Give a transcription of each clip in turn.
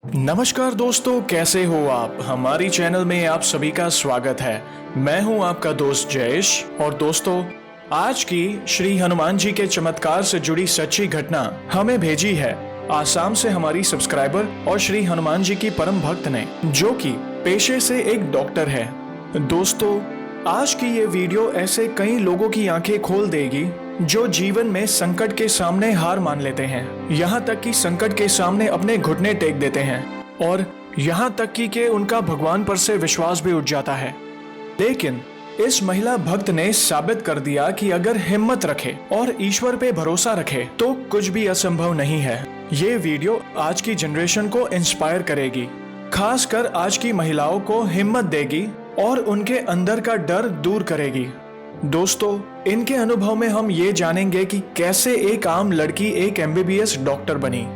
नमस्कार दोस्तों, कैसे हो आप। हमारी चैनल में आप सभी का स्वागत है। मैं हूं आपका दोस्त जयेश। और दोस्तों, आज की श्री हनुमान जी के चमत्कार से जुड़ी सच्ची घटना हमें भेजी है आसाम से हमारी सब्सक्राइबर और श्री हनुमान जी की परम भक्त ने, जो कि पेशे से एक डॉक्टर है। दोस्तों, आज की ये वीडियो ऐसे कई लोगों की आंखें खोल देगी जो जीवन में संकट के सामने हार मान लेते हैं, यहाँ तक कि संकट के सामने अपने घुटने टेक देते हैं और यहाँ तक कि उनका भगवान पर से विश्वास भी उठ जाता है। लेकिन इस महिला भक्त ने साबित कर दिया कि अगर हिम्मत रखे और ईश्वर पे भरोसा रखे तो कुछ भी असंभव नहीं है। ये वीडियो आज की जनरेशन को इंस्पायर करेगी, खासकर आज की महिलाओं को हिम्मत देगी और उनके अंदर का डर दूर करेगी। दोस्तों, इनके अनुभव में हम ये जानेंगे कि कैसे एक आम लड़की एक एमबीबीएस डॉक्टर बनी।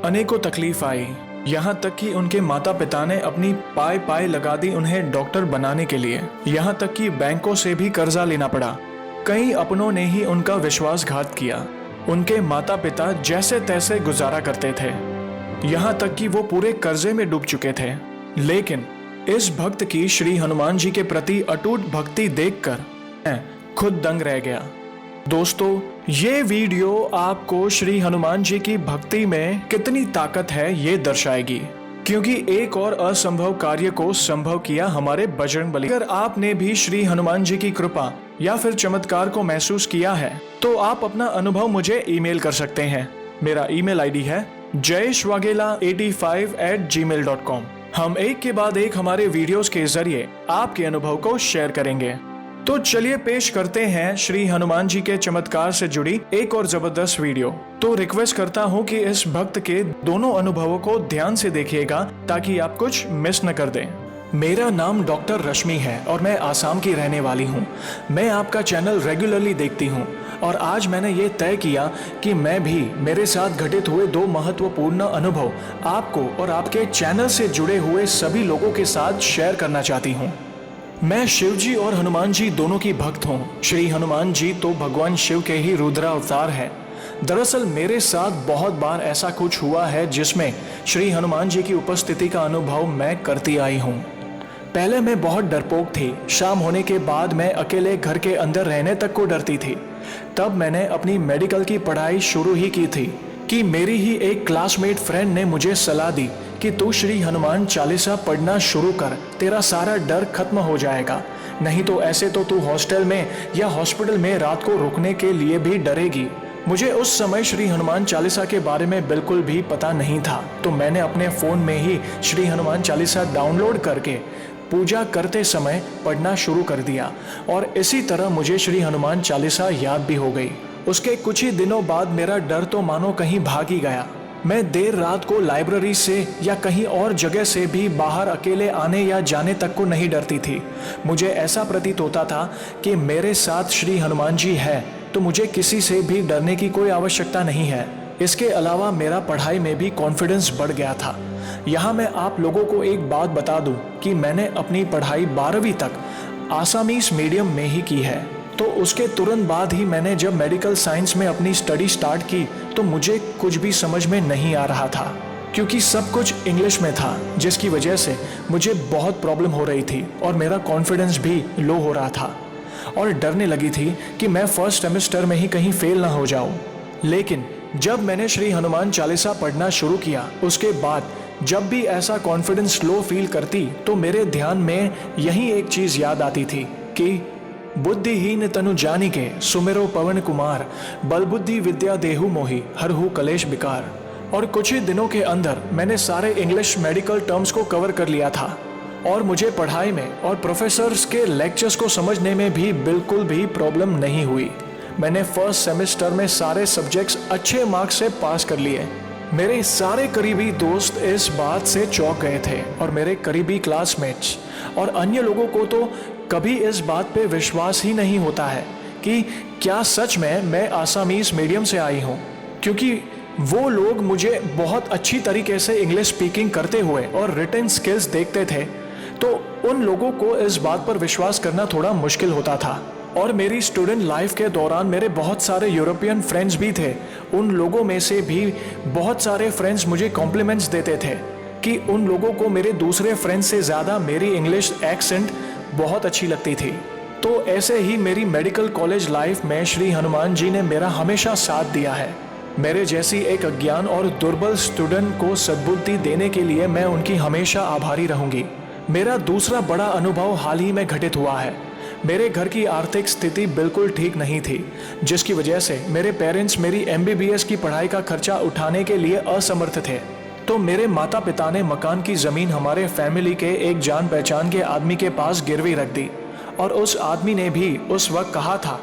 अनेकों तकलीफ आई, यहाँ तक कि उनके माता पिता ने अपनी पाय पाय लगा दी उन्हें डॉक्टर बनाने के लिए। यहाँ तक कि बैंकों से भी कर्जा लेना पड़ा। कई अपनों ने ही उनका विश्वासघात किया। उनके माता पिता जैसे तैसे गुजारा करते थे, यहाँ तक कि वो पूरे कर्जे में डूब चुके थे। लेकिन इस भक्त की श्री हनुमान जी के प्रति अटूट भक्ति देखकर खुद दंग रह गया। दोस्तों, ये वीडियो आपको श्री हनुमान जी की भक्ति में कितनी ताकत है ये दर्शाएगी, क्योंकि एक और असंभव कार्य को संभव किया हमारे बजरंगबली। अगर आपने भी श्री हनुमान जी की कृपा या फिर चमत्कार को महसूस किया है तो आप अपना अनुभव मुझे ईमेल कर सकते हैं। मेरा ईमेल आईडी है jayeshwagela85@gmail.com। हम एक के बाद एक हमारे वीडियोस के जरिए आपके अनुभव को शेयर करेंगे। तो चलिए पेश करते हैं श्री हनुमान जी के चमत्कार से जुड़ी एक और जबरदस्त वीडियो। तो रिक्वेस्ट करता हूं कि इस भक्त के दोनों अनुभवों को ध्यान से देखिएगा ताकि आप कुछ मिस न कर दें। मेरा नाम डॉक्टर रश्मि है और मैं आसाम की रहने वाली हूं। मैं आपका चैनल रेगुलरली देखती हूं और आज मैंने ये तय किया कि मैं भी मेरे साथ घटित हुए दो महत्वपूर्ण अनुभव आपको और आपके चैनल से जुड़े हुए सभी लोगों के साथ शेयर करना चाहती हूँ। मैं शिव जी और हनुमान जी दोनों की भक्त हूँ। श्री हनुमान जी तो भगवान शिव के ही रुद्र अवतार है। दरअसल मेरे साथ बहुत बार ऐसा कुछ हुआ है जिसमें श्री हनुमान जी की उपस्थिति का अनुभव मैं करती आई हूँ। पहले मैं बहुत डरपोक थी। शाम होने के बाद मैं अकेले घर के अंदर रहने तक को डरती थी। तब मैंने अपनी मेडिकल की पढ़ाई शुरू ही की थी कि मेरी ही एक क्लासमेट फ्रेंड ने मुझे सलाह दी कि तू श्री हनुमान चालीसा पढ़ना शुरू कर, तेरा सारा डर खत्म हो जाएगा। नहीं तो ऐसे तो तू हॉस्टल में या हॉस्पिटल में रात को रुकने के लिए भी डरेगी। मुझे उस समय श्री हनुमान चालीसा के बारे में बिल्कुल भी पता नहीं था, तो मैंने अपने फ़ोन में ही श्री हनुमान चालीसा डाउनलोड करके पूजा करते समय पढ़ना शुरू कर दिया और इसी तरह मुझे श्री हनुमान चालीसा याद भी हो गई। उसके कुछ ही दिनों बाद मेरा डर तो मानो कहीं भाग ही गया। मैं देर रात को लाइब्रेरी से या कहीं और जगह से भी बाहर अकेले आने या जाने तक को नहीं डरती थी। मुझे ऐसा प्रतीत होता था कि मेरे साथ श्री हनुमान जी है तो मुझे किसी से भी डरने की कोई आवश्यकता नहीं है। इसके अलावा मेरा पढ़ाई में भी कॉन्फिडेंस बढ़ गया था। यहाँ मैं आप लोगों को एक बात बता दूं कि मैंने अपनी पढ़ाई 12वीं तक आसामीज मीडियम में ही की है। तो उसके तुरंत बाद ही मैंने जब मेडिकल साइंस में अपनी स्टडी स्टार्ट की तो मुझे कुछ भी समझ में नहीं आ रहा था, क्योंकि सब कुछ इंग्लिश में था, जिसकी वजह से मुझे बहुत प्रॉब्लम हो रही थी और मेरा कॉन्फिडेंस भी लो हो रहा था और डरने लगी थी कि मैं फर्स्ट सेमेस्टर में ही कहीं फेल ना हो जाऊं। लेकिन जब मैंने श्री हनुमान चालीसा पढ़ना शुरू किया, उसके बाद जब भी ऐसा कॉन्फिडेंस लो फील करती तो मेरे ध्यान में यही एक चीज़ याद आती थी कि बुद्धिहीन तनु जानिके सुमेरो पवन कुमार, बल बुद्धि विद्या देहु मोहि हरहु कलेश बिकार। और कुछ ही दिनों के अंदर मैंने सारे इंग्लिश मेडिकल टर्म्स को कवर कर लिया था और मुझे पढ़ाई में और प्रोफेसर्स के लेक्चर्स को समझने में भी बिल्कुल भी प्रॉब्लम नहीं हुई। मैंने फर्स्ट सेमेस्टर में सारे सब्जेक्ट्स अच्छे मार्क्स से पास कर लिए। मेरे सारे करीबी दोस्त इस बात से चौंक गए थे और मेरे करीबी क्लासमेट्स और अन्य लोगों को तो कभी इस बात पे विश्वास ही नहीं होता है कि क्या सच में मैं आसामीज मीडियम से आई हूँ, क्योंकि वो लोग मुझे बहुत अच्छी तरीके से इंग्लिश स्पीकिंग करते हुए और रिटन स्किल्स देखते थे, तो उन लोगों को इस बात पर विश्वास करना थोड़ा मुश्किल होता था। और मेरी स्टूडेंट लाइफ के दौरान मेरे बहुत सारे यूरोपियन फ्रेंड्स भी थे। उन लोगों में से भी बहुत सारे फ्रेंड्स मुझे कॉम्प्लीमेंट्स देते थे कि उन लोगों को मेरे दूसरे फ्रेंड्स से ज़्यादा मेरी इंग्लिश एक्सेंट बहुत अच्छी लगती थी। तो ऐसे ही मेरी मेडिकल कॉलेज लाइफ में श्री हनुमान जी ने मेरा हमेशा साथ दिया है। मेरे जैसी एक अज्ञान और दुर्बल स्टूडेंट को सद्बुद्धि देने के लिए मैं उनकी हमेशा आभारी रहूंगी। मेरा दूसरा बड़ा अनुभव हाल ही में घटित हुआ है। मेरे घर की आर्थिक स्थिति बिल्कुल ठीक नहीं थी, जिसकी वजह से मेरे पेरेंट्स मेरी MBBS की पढ़ाई का खर्चा उठाने के लिए असमर्थ थे। तो मेरे माता पिता ने मकान की ज़मीन हमारे फैमिली के एक जान पहचान के आदमी के पास गिरवी रख दी, और उस आदमी ने भी उस वक्त कहा था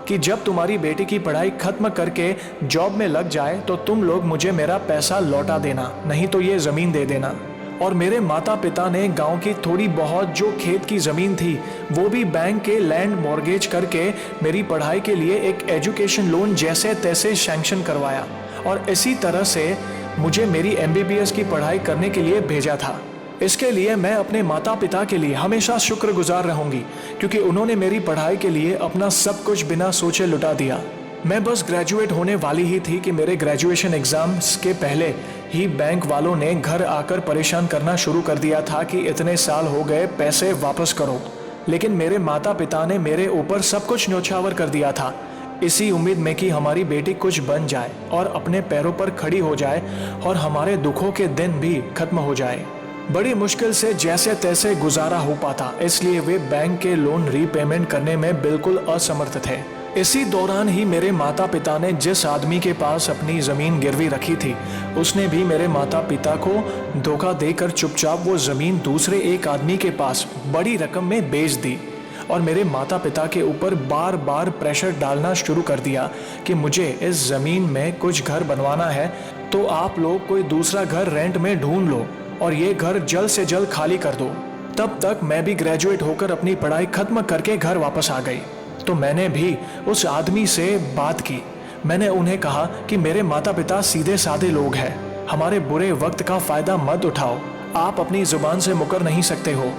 कि जब तुम्हारी बेटी की पढ़ाई खत्म करके जॉब में लग जाए तो तुम लोग मुझे मेरा पैसा लौटा देना, नहीं तो ये ज़मीन दे देना। और मेरे माता पिता ने गांव की थोड़ी बहुत जो खेत की ज़मीन थी वो भी बैंक के लैंड मॉर्गेज करके मेरी पढ़ाई के लिए एक एजुकेशन लोन जैसे तैसे सैंक्शन करवाया, और इसी तरह से मुझे मेरी MBBS की पढ़ाई करने के लिए भेजा था। इसके लिए मैं अपने माता पिता के लिए हमेशा शुक्रगुजार रहूंगी, क्योंकि उन्होंने मेरी पढ़ाई के लिए अपना सब कुछ बिना सोचे लुटा दिया। मैं बस ग्रेजुएट होने वाली ही थी कि मेरे ग्रेजुएशन एग्जाम्स के पहले ही बैंक वालों ने घर आकर परेशान करना शुरू कर दिया था कि इतने साल हो गए, पैसे वापस करो। लेकिन मेरे माता पिता ने मेरे ऊपर सब कुछ न्यौछावर कर दिया था, इसी उम्मीद में कि हमारी बेटी कुछ बन जाए और अपने पैरों पर खड़ी हो जाए और हमारे दुखों के दिन भी खत्म हो जाए। बड़ी मुश्किल से जैसे तैसे गुजारा हो पाता, इसलिए वे बैंक के लोन रीपेमेंट करने में बिल्कुल असमर्थ थे। इसी दौरान ही मेरे माता पिता ने जिस आदमी के पास अपनी ज़मीन गिरवी रखी थी, उसने भी मेरे माता पिता को धोखा देकर चुपचाप वो ज़मीन दूसरे एक आदमी के पास बड़ी रकम में बेच दी, और मेरे माता पिता के ऊपर बार बार प्रेशर डालना शुरू कर दिया कि मुझे इस ज़मीन में कुछ घर बनवाना है, तो आप लोग कोई दूसरा घर रेंट में ढूंढ लो और ये घर जल्द से जल्द खाली कर दो। तब तक मैं भी ग्रेजुएट होकर अपनी पढ़ाई खत्म करके घर वापस आ गई। तो मैंने भी उस आदमी से बात की। मैंने उन्हें कहा कि मेरे माता पिता सीधे साधे लोग हैं, हमारे बुरे वक्त का फ़ायदा मत उठाओ, आप अपनी ज़ुबान से मुकर नहीं सकते हो।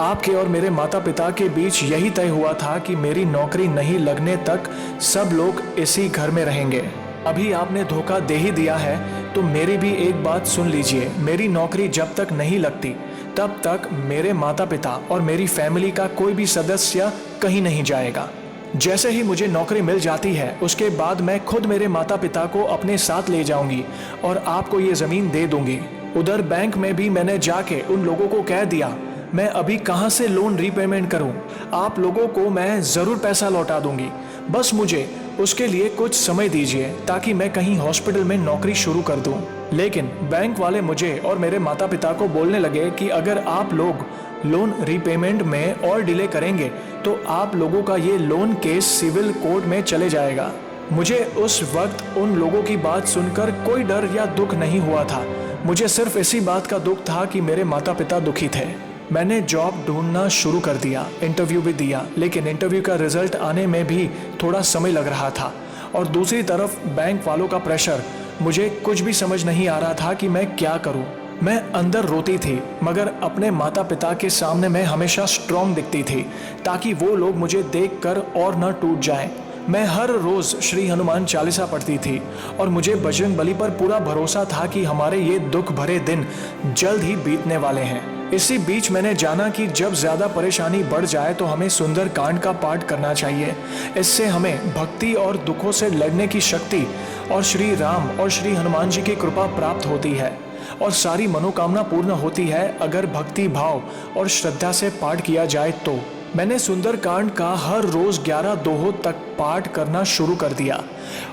आपके और मेरे माता पिता के बीच यही तय हुआ था कि मेरी नौकरी नहीं लगने तक सब लोग इसी घर में रहेंगे। अभी आपने धोखा दे ही दिया है, तो मेरी भी एक बात सुन लीजिए। मेरी नौकरी जब तक नहीं लगती तब तक मेरे माता पिता और मेरी फैमिली का कोई भी सदस्य कहीं नहीं जाएगा। जैसे ही मुझे नौकरी मिल जाती है, उसके बाद मैं खुद मेरे माता पिता को अपने साथ ले जाऊंगी और आपको ये ज़मीन दे दूंगी। उधर बैंक में भी मैंने जाके उन लोगों को कह दिया, मैं अभी कहाँ से लोन रीपेमेंट करूं, आप लोगों को मैं ज़रूर पैसा लौटा दूंगी, बस मुझे उसके लिए कुछ समय दीजिए ताकि मैं कहीं हॉस्पिटल में नौकरी शुरू कर दूं। लेकिन बैंक वाले मुझे और मेरे माता पिता को बोलने लगे कि अगर आप लोग लोन रीपेमेंट में और डिले करेंगे तो आप लोगों का ये लोन केस सिविल कोर्ट में चले जाएगा। मुझे उस वक्त उन लोगों की बात सुनकर कोई डर या दुख नहीं हुआ था, मुझे सिर्फ इसी बात का दुख था कि मेरे माता पिता दुखी थे। मैंने जॉब ढूंढना शुरू कर दिया, इंटरव्यू भी दिया, लेकिन इंटरव्यू का रिजल्ट आने में भी थोड़ा समय लग रहा था, और दूसरी तरफ बैंक वालों का प्रेशर। मुझे कुछ भी समझ नहीं आ रहा था कि मैं क्या करूं। मैं अंदर रोती थी, मगर अपने माता पिता के सामने मैं हमेशा स्ट्रांग दिखती थी ताकि वो लोग मुझे देखकर और न टूट जाएं। मैं हर रोज़ श्री हनुमान चालीसा पढ़ती थी और मुझे बजरंग बली पर पूरा भरोसा था कि हमारे ये दुख भरे दिन जल्द ही बीतने वाले हैं। इसी बीच मैंने जाना कि जब ज़्यादा परेशानी बढ़ जाए तो हमें सुंदर कांड का पाठ करना चाहिए। इससे हमें भक्ति और दुखों से लड़ने की शक्ति और श्री राम और श्री हनुमान जी की कृपा प्राप्त होती है, और सारी मनोकामना पूर्ण होती है अगर भक्ति भाव और श्रद्धा से पाठ किया जाए तो। मैंने सुंदर कांड का हर रोज़ 11 दोहों तक पाठ करना शुरू कर दिया,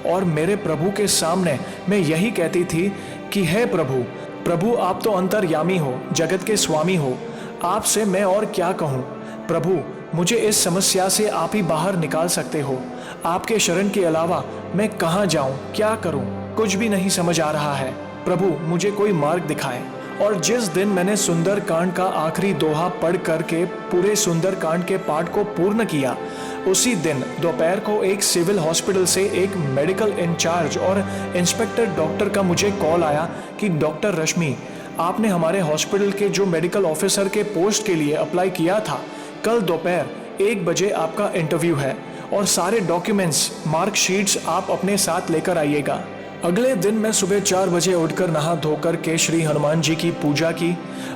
और मेरे प्रभु के सामने मैं यही कहती थी कि हे प्रभु, प्रभु आप तो अंतर्यामी हो, जगत के स्वामी हो, आपसे मैं और क्या कहूँ। प्रभु मुझे इस समस्या से आप ही बाहर निकाल सकते हो, आपके शरण के अलावा मैं कहाँ जाऊँ, क्या करूँ, कुछ भी नहीं समझ आ रहा है। प्रभु मुझे कोई मार्ग दिखाएं। और जिस दिन मैंने सुंदर कांड का आखिरी दोहा पढ़ करके पूरे सुंदर कांड के पाठ को पूर्ण किया, उसी दिन दोपहर को एक सिविल हॉस्पिटल से एक मेडिकल इंचार्ज और इंस्पेक्टर डॉक्टर का मुझे कॉल आया कि डॉक्टर रश्मि, आपने हमारे हॉस्पिटल के जो मेडिकल ऑफिसर के पोस्ट के लिए अप्लाई किया था, कल दोपहर 1 बजे आपका इंटरव्यू है और सारे डॉक्यूमेंट्स मार्कशीट्स आप अपने साथ लेकर आइएगा। अगले दिन मैं सुबह 4 बजे उठकर नहा धोकर के श्री हनुमान जी की पूजा की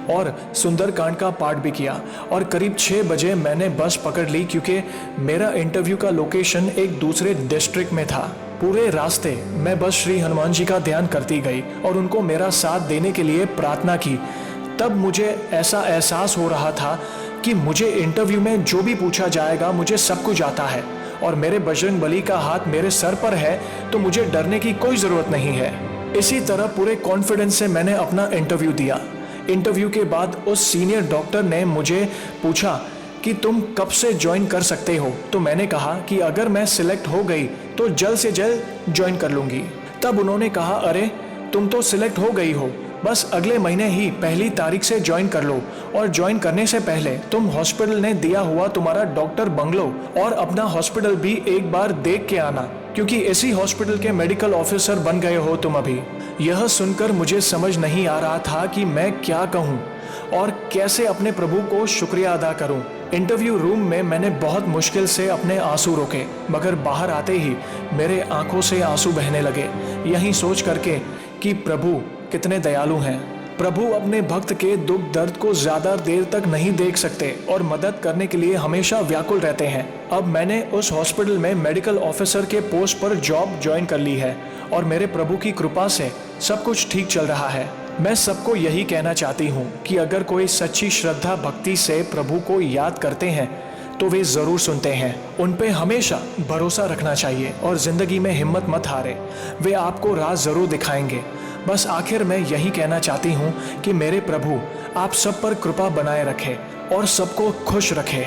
और सुंदरकांड का पाठ भी किया और करीब 6 बजे मैंने बस पकड़ ली, क्योंकि मेरा इंटरव्यू का लोकेशन एक दूसरे डिस्ट्रिक्ट में था। पूरे रास्ते मैं बस श्री हनुमान जी का ध्यान करती गई और उनको मेरा साथ देने के लिए प्रार्थना की। तब मुझे ऐसा एहसास हो रहा था कि मुझे इंटरव्यू में जो भी पूछा जाएगा मुझे सब कुछ आता है और मेरे बजरंग बली का हाथ मेरे सर पर है, तो मुझे डरने की कोई ज़रूरत नहीं है। इसी तरह पूरे कॉन्फिडेंस से मैंने अपना इंटरव्यू दिया। इंटरव्यू के बाद उस सीनियर डॉक्टर ने मुझे पूछा कि तुम कब से ज्वाइन कर सकते हो, तो मैंने कहा कि अगर मैं सिलेक्ट हो गई तो जल्द से जल्द ज्वाइन कर लूँगी। तब उन्होंने कहा, अरे तुम तो सिलेक्ट हो गई हो, बस अगले महीने ही 1 तारीख से ज्वाइन कर लो और ज्वाइन करने से पहले तुम हॉस्पिटल ने दिया हुआ तुम्हारा डॉक्टर बंगलो और अपना हॉस्पिटल भी एक बार देख के आना, क्योंकि इसी हॉस्पिटल के मेडिकल ऑफिसर बन गए हो तुम अभी। यह सुनकर मुझे समझ नहीं आ रहा था कि मैं क्या कहूँ और कैसे अपने प्रभु को शुक्रिया अदा करूँ। इंटरव्यू रूम में मैंने बहुत मुश्किल से अपने आंसू रोके, मगर बाहर आते ही मेरे आंखों से आंसू बहने लगे, यही सोच करके कि प्रभु कितने दयालु हैं। प्रभु अपने भक्त के दुख दर्द को ज्यादा देर तक नहीं देख सकते और मदद करने के लिए हमेशा व्याकुल रहते हैं। अब मैंने उस हॉस्पिटल में मेडिकल ऑफिसर के पोस्ट पर जॉब ज्वाइन कर ली है और मेरे प्रभु की कृपा से सब कुछ ठीक चल रहा है। मैं सबको यही कहना चाहती हूँ कि अगर कोई सच्ची श्रद्धा भक्ति से प्रभु को याद करते हैं तो वे जरूर सुनते हैं। उन पे हमेशा भरोसा रखना चाहिए और जिंदगी में हिम्मत मत हारे, वे आपको राह जरूर दिखाएंगे। बस आखिर में यही कहना चाहती हूँ कि मेरे प्रभु आप सब पर कृपा बनाए रखे और सबको खुश रखे।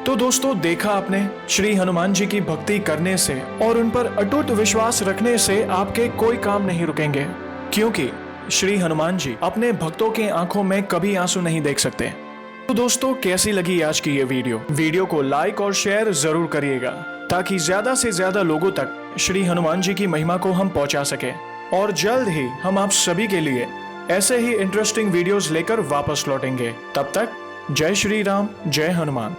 तो दोस्तों, देखा आपने, श्री हनुमान जी की भक्ति करने से और उन पर अटूट विश्वास रखने से आपके कोई काम नहीं रुकेंगे, क्योंकि श्री हनुमान जी अपने भक्तों के आंखों में कभी आंसू नहीं देख सकते। तो दोस्तों, कैसी लगी आज की ये वीडियो को लाइक और शेयर जरूर करिएगा, ताकि ज्यादा से ज्यादा लोगों तक श्री हनुमान जी की महिमा को हम पहुंचा सके। और जल्द ही हम आप सभी के लिए ऐसे ही इंटरेस्टिंग वीडियोस लेकर वापस लौटेंगे। तब तक जय श्री राम, जय हनुमान।